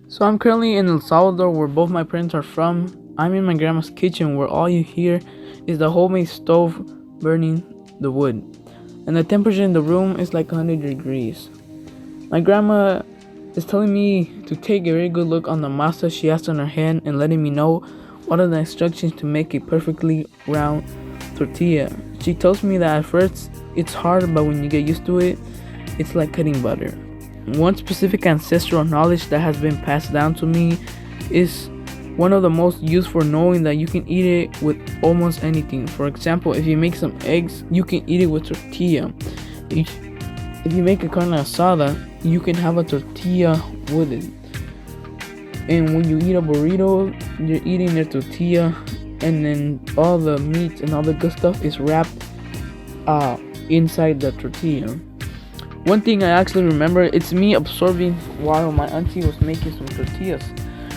So I'm currently in El Salvador, where both my parents are from. I'm in my grandma's kitchen, where all you hear is the homemade stove burning the wood, and the temperature in the room is like 100 degrees. My grandma is telling me to take a very good look on the masa she has on her hand and letting me know what are the instructions to make a perfectly round tortilla. She tells me that at first it's hard, but when you get used to it, it's like cutting butter. One specific ancestral knowledge that has been passed down to me is one of the most used for knowing that you can eat it with almost anything. For example, if you make some eggs, you can eat it with tortilla. If you make a carne asada, you can have a tortilla with it. And when you eat a burrito, you're eating the tortilla, and then all the meat and all the good stuff is wrapped inside the tortilla. One thing I actually remember, it's me absorbing while my auntie was making some tortillas.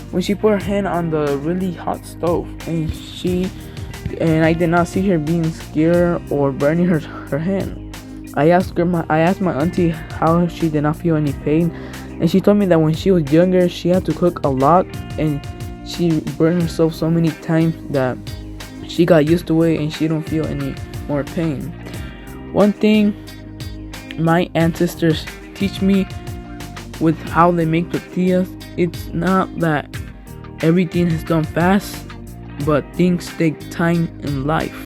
When she put her hand on the really hot stove, and I did not see her being scared or burning her hand. I asked my auntie how she did not feel any pain, and she told me that when she was younger, she had to cook a lot, and she burned herself so many times that she got used to it, and she don't feel any more pain. One thing my ancestors teach me with how they make tortillas, it's not that everything is done fast, but things take time in life.